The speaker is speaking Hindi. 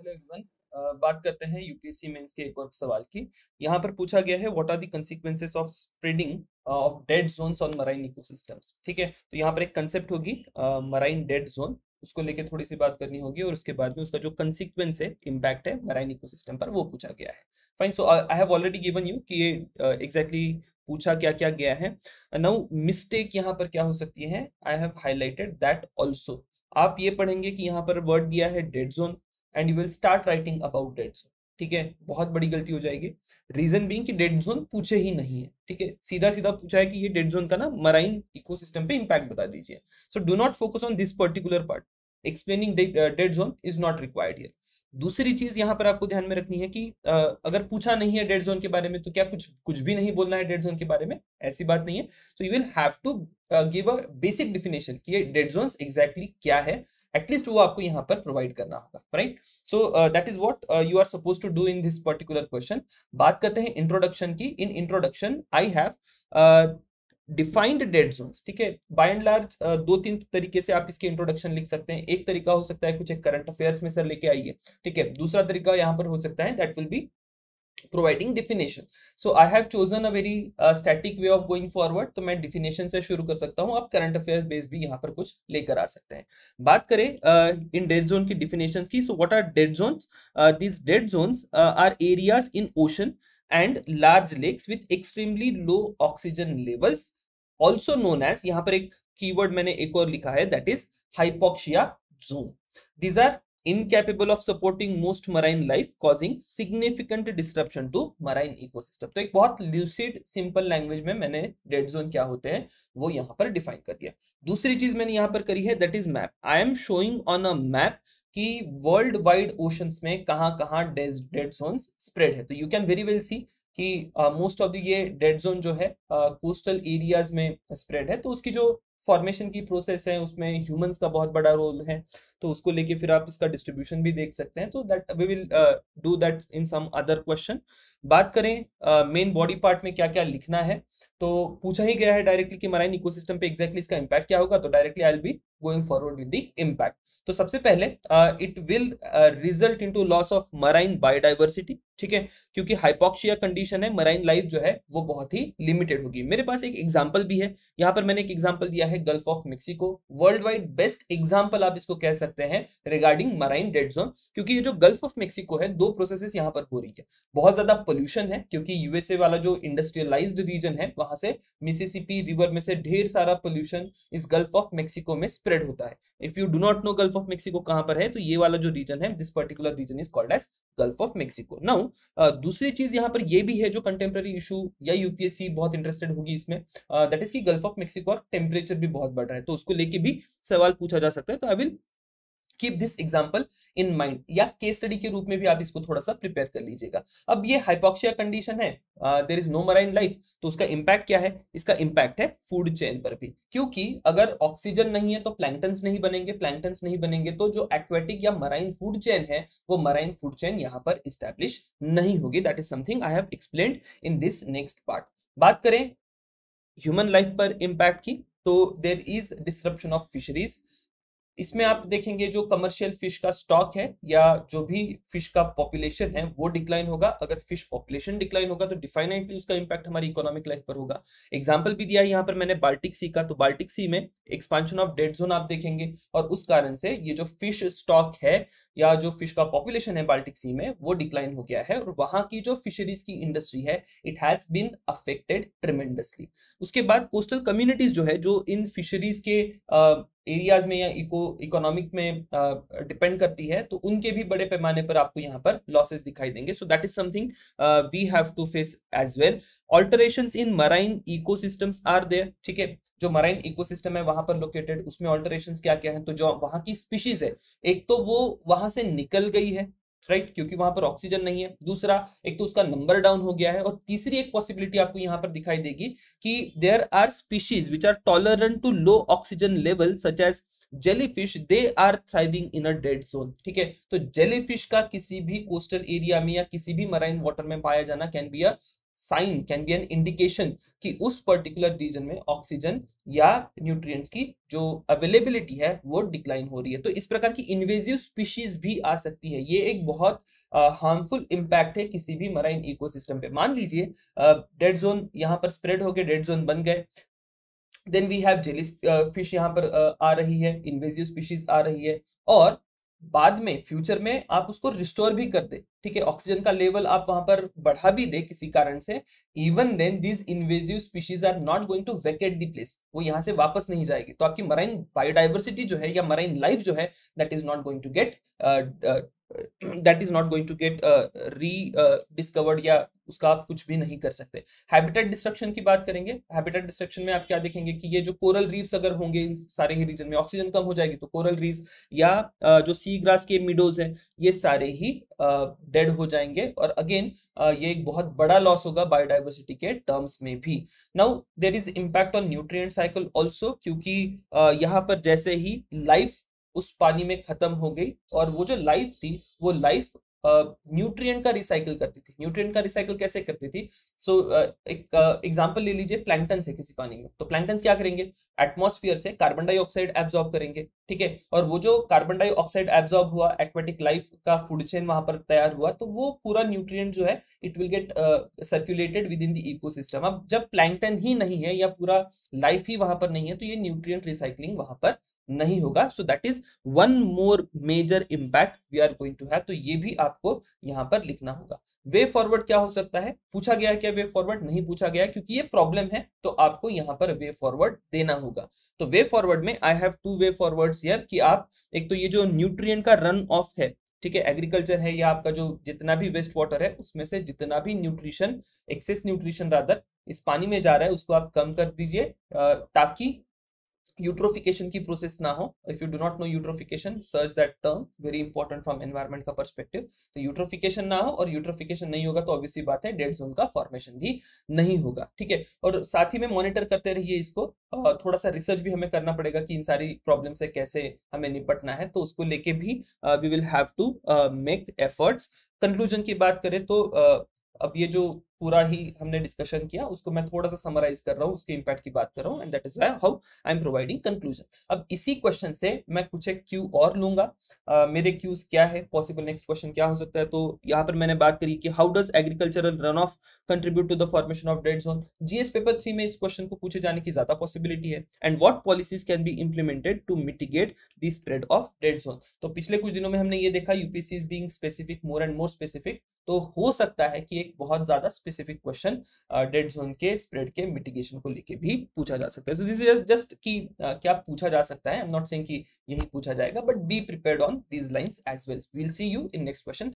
Hello everyone. बात करते हैं यूपीएससी मेंस के एक और सवाल की। यहाँ पर पूछा गया है what are the consequences of spreading of dead zones on marine ecosystems. ठीक है, तो यहाँ पर एक कंसेप्ट होगी मराइन डेड जोन, उसको लेके थोड़ी सी बात करनी होगी और उसके बाद में उसका जो कंसीक्वेंस है, इम्पैक्ट है मराइन इकोसिस्टम पर, वो पूछा गया है। Fine, so I have already given you कि ये एग्जैक्टली पूछा क्या क्या गया है। नाउ मिस्टेक यहाँ पर क्या हो सकती है, I have highlighted that also. आप ये पढ़ेंगे कि यहाँ पर वर्ड दिया है dead zone and you will start writing about dead zone. ठीक है, बहुत बड़ी गलती हो जाएगी। रीजन बीइंग कि डेड जोन पूछे ही नहीं है। ठीक है, सीधा सीधा पूछा है कि ये डेड जोन का ना मराइन इकोसिस्टम पे इंपैक्ट बता दीजिए। So do not focus on this particular part. Explaining dead zone is not required here. दूसरी चीज यहाँ पर आपको ध्यान में रखनी है कि अगर पूछा नहीं है डेड जोन के बारे में तो क्या कुछ कुछ भी नहीं बोलना है डेड जोन के बारे में, ऐसी बात नहीं है। So you will have to give a basic definition कि ये डेड जोन्स एग्जैक्टली क्या है, एटलीस्ट वो आपको यहाँ पर प्रोवाइड करना होगा। Right, so that is what you are suppose to do in this particular question. बात करते हैं इंट्रोडक्शन की। In introduction I have defined dead zones. ठीक है, बाय एंड लार्ज दो तीन तरीके से आप इसके इंट्रोडक्शन लिख सकते हैं। एक तरीका हो सकता है कुछ एक करंट अफेयर्स में सर लेके आइए। ठीक है, दूसरा तरीका यहाँ पर हो सकता है that will be providing definition. So I have chosen a very static way of going forward, तो मैं डिफिनेशन से शुरू कर सकता हूँ, आप करंट अफेयर्स बेस भी यहाँ पर कुछ लेकर आ सकते हैं। बात करें इन डेड जोन की डिफिनेशंस की। So what are dead zones? This dead zones are areas in ocean and large lakes with extremely low oxygen levels, also known as, यहाँ पर एक कीवर्ड मैंने एक और लिखा है, that is hypoxia zone. These are incapable of supporting most marine life causing significant disruption to marine ecosystem। तो एक बहुत lucid simple language में मैंने डेड जोन क्या होते हैं वो यहाँ पर डिफाइन कर दिया। दूसरी चीज मैंने यहाँ पर करी है that is map. I am showing on a map कि वर्ल्ड वाइड ओशंस में कहाँ कहाँ डेड जोन्स स्प्रेड है। तो यू कैन वेरी वेल सी कि मोस्ट ऑफ द ये डेड जोन जो है कोस्टल एरियाज में स्प्रेड है। तो उसकी जो फॉर्मेशन की प्रोसेस है उसमें ह्यूमंस का बहुत बड़ा रोल है, तो उसको लेके फिर आप इसका डिस्ट्रीब्यूशन भी देख सकते हैं। तो that we will do that in some other question. बात करें मेन बॉडी पार्ट में क्या क्या लिखना है, तो पूछा ही गया है डायरेक्टली कि मराइन इकोसिस्टम पे एग्जैक्टली इसका इंपैक्ट क्या होगा, तो directly I will be going forward with the impact. तो सबसे पहले it will result into loss of marine biodiversity. ठीक है, क्योंकि हाइपोक्सिया कंडीशन है, मराइन लाइफ जो है वो बहुत ही लिमिटेड होगी। मेरे पास एक एग्जांपल भी है, यहाँ पर मैंने एक एग्जांपल दिया है gulf of Mexico, world wide best example आप इसको कह सकते हैं रिगार्डिंग मराइन डेड जोन। क्योंकि ये जो गल्फ ऑफ मेक्सिको है, दो प्रोसेसेस यहाँ पर हो रही है। बहुत ज्यादा पोल्यूशन है क्योंकि यूएसए वाला जो इंडस्ट्रियलाइज्ड रीजन है वहां से मिसिसिपी रिवर में से ढेर सारा पोल्यूशन इस गल्फ ऑफ मेक्सिको में स्प्रेड होता है। If you do not know Gulf of Mexico कहां पर है, तो ये वाला जो रीजन है, this particular region is called as Gulf of Mexico. Now दूसरी चीज यहाँ पर ये भी है जो कंटेम्प्रेरी इशू या यूपीएससी बहुत इंटरेस्टेड होगी इसमें, दैट इज कि गल्फ ऑफ मेक्सिको और टेम्परेचर भी बहुत बढ़ रहा है, तो उसको लेके भी सवाल पूछा जा सकता है। तो I will keep this example in mind, या केस स्टडी के रूप में भी आप इसको थोड़ा सा प्रिपेयर कर लीजिएगा। अब ये हाइपोक्सिया कंडीशन है, there is no marine life, तो उसका इंपैक्ट क्या है? इसका इंपैक्ट है फूड चेन पर भी, क्योंकि अगर ऑक्सीजन नहीं है तो प्लैंक्टन्स नहीं बनेंगे, प्लैंक्टन्स नहीं बनेंगे तो जो एक्वेटिक या मराइन फूड चेन है वो मराइन फूड चेन यहाँ पर इस्टेब्लिश नहीं होगी। That is something I have explained in this next part. बात करें ह्यूमन लाइफ पर इंपैक्ट की, तो there is disruption of fisheries. इसमें आप देखेंगे जो कमर्शियल फिश का स्टॉक है या जो भी फिश का पॉपुलेशन है वो डिक्लाइन होगा। अगर फिश पॉपुलेशन डिक्लाइन होगा तो डिफाइनेटली उसका इंपैक्ट हमारी इकोनॉमिक लाइफ पर होगा। एग्जांपल भी दिया है यहाँ पर मैंने बाल्टिक सी का, तो बाल्टिक सी में एक्सपांशन ऑफ डेड जोन आप देखेंगे और उस कारण से ये जो फिश स्टॉक है या जो फिश का पॉपुलेशन है बाल्टिक सी में वो डिक्लाइन हो गया है, और वहां की जो फिशरीज की इंडस्ट्री है it has been affected tremendously. उसके बाद कोस्टल कम्युनिटीज जो है जो इन फिशरीज के एरियाज में या इकोनॉमिक में डिपेंड करती है, तो उनके भी बड़े पैमाने पर आपको यहाँ पर लॉसेस दिखाई देंगे। So that is something we have to face as well. Alterations in marine ecosystems are there. ठीक है, जो मराइन इकोसिस्टम है वहां पर लोकेटेड, उसमें ऑल्टरेशंस क्या क्या है, तो जो वहां की स्पीशीज है एक तो वो वहां से निकल गई है, राइट, क्योंकि वहां पर ऑक्सीजन नहीं है। दूसरा, एक तो उसका नंबर डाउन हो गया है, और तीसरी एक पॉसिबिलिटी आपको यहाँ पर दिखाई देगी कि there are species which are tolerant to low oxygen level such as jellyfish, they are thriving in a dead zone. ठीक है, तो जेलीफिश का किसी भी कोस्टल एरिया में या किसी भी मराइन वाटर में पाया जाना can be a sign, can be an indication कि उस पर्टिकुलर रीजन में ऑक्सीजन या न्यूट्रिएंट्स की जो अवेलेबिलिटी है वो डिक्लाइन हो रही है। तो इस प्रकार की इन्वेजिव स्पीशीज भी आ सकती है। ये एक बहुत हार्मफुल इम्पैक्ट है किसी भी मराइन इकोसिस्टम पे। मान लीजिए डेड जोन यहाँ पर स्प्रेड हो गए, डेड जोन बन गए, then we have jelly fish यहाँ पर आ रही है, इन्वेजिव स्पीशीज आ रही है, और बाद में फ्यूचर में आप उसको रिस्टोर भी कर दे, ठीक है, ऑक्सीजन का लेवल आप वहां पर बढ़ा भी दे किसी कारण से, even then these invasive species are not going to vacate the place, वो यहाँ से वापस नहीं जाएगी। तो आपकी मराइन बायोडाइवर्सिटी जो है या मराइन लाइफ जो है that is not going to get rediscovered, या उसका आप कुछ भी नहीं कर सकते। हैबिटेट डिस्ट्रक्शन की बात करेंगे। हैबिटेट डिस्ट्रक्शन में आप क्या देखेंगे कि ये जो कोरल रीफ्स अगर होंगे इन सारे ही रीजन में, ऑक्सीजन कम हो जाएगी तो कोरल रीफ्स या जो सी ग्रास के मिडोज है ये सारे ही डेड हो जाएंगे, और अगेन ये एक बहुत बड़ा लॉस होगा बायोडाइवर्सिटी के टर्म्स में भी। Now there is impact on nutrient cycle also, क्योंकि यहाँ पर जैसे ही लाइफ उस पानी में खत्म हो गई, और वो जो लाइफ थी वो लाइफ न्यूट्रिएंट का रिसाइकिल करती थी। न्यूट्रिएंट का रिसाइकिल कैसे करती थी? सो एक एग्जांपल ले लीजिए, प्लैंक्टन है किसी पानी में, तो प्लैंक्टन क्या करेंगे? एटमॉस्फेयर से कार्बन डाइऑक्साइड एब्जॉर्ब करेंगे, ठीक है, और वो जो कार्बन डाइऑक्साइड एब्जॉर्ब हुआ, एक्वेटिक लाइफ का फूड चेन वहां पर तैयार हुआ, तो वो पूरा न्यूट्रिएंट जो है it will get circulated with in the ecosystem. अब जब प्लैंक्टन ही नहीं है या पूरा लाइफ ही वहां पर नहीं है, तो ये न्यूट्रिएंट रिसाइकलिंग वहां पर नहीं होगा। So that is one more major impact we are going to have. तो ये भी आपको यहां पर लिखना होगा। वे फॉरवर्ड क्या हो सकता है? पूछा गया है क्या वे फॉरवर्ड? नहीं पूछा गया क्योंकि ये प्रॉब्लम है, तो आपको यहां पर वे फॉरवर्ड देना होगा। तो वे फॉरवर्ड में I have two way forwards here, कि आप एक तो ये जो न्यूट्रिएंट का रन ऑफ है, ठीक है, एग्रीकल्चर है या आपका जो जितना भी वेस्ट वाटर है उसमें से जितना भी न्यूट्रिशन, एक्सेस न्यूट्रिशन रादर इस पानी में जा रहा है उसको आप कम कर दीजिए, ताकि यूट्रोफिकेशन की प्रोसेस ना हो। If you do not no eutrophication, search that term, very important from environment का पर्सपेक्टिव। तो यूट्रोफिकेशन ना हो, और यूट्रोफिकेशन नहीं होगा तो ऑब्वियसली बात है डेड जोन का फॉर्मेशन भी नहीं होगा, ठीक है। और साथ ही में मॉनिटर करते रहिए इसको, थोड़ा सा रिसर्च भी हमें करना पड़ेगा कि इन सारी प्रॉब्लम से कैसे हमें निपटना है, तो उसको लेके भी we will have to make efforts. Conclusion की बात करें तो अब ये जो पूरा ही हमने डिस्कशन किया उसको मैं थोड़ा सा समराइज कर रहा हूँ, उसके इंपैक्ट की बात कर रहा हूँ, and that is why how I am providing conclusion. अब इसी क्वेश्चन से मैं कुछ एक क्यू और लूंगा। मेरे क्यूज क्या है, पॉसिबल नेक्स्ट क्वेश्चन क्या हो सकता है? तो यहाँ पर मैंने बात करी कि how does agricultural runoff contribute to the formation of dead zone. GS paper 3 में इस क्वेश्चन को पूछे जाने की ज्यादा पॉसिबिलिटी है। And what policies can be implemented to mitigate the spread of dead zone. तो पिछले कुछ दिनों में हमने ये देखा UPSC is being specific, more and more specific, तो हो सकता है कि एक बहुत ज्यादा स्पेसिफिक क्वेश्चन डेड जोन के स्प्रेड के मिटिगेशन को लेके भी पूछा जा सकता है। तो दिस इज जस्ट कि क्या पूछा जा सकता है, आई एम नॉट सेइंग कि यही पूछा जाएगा, but be prepared on these lines as well. We will see you in next question.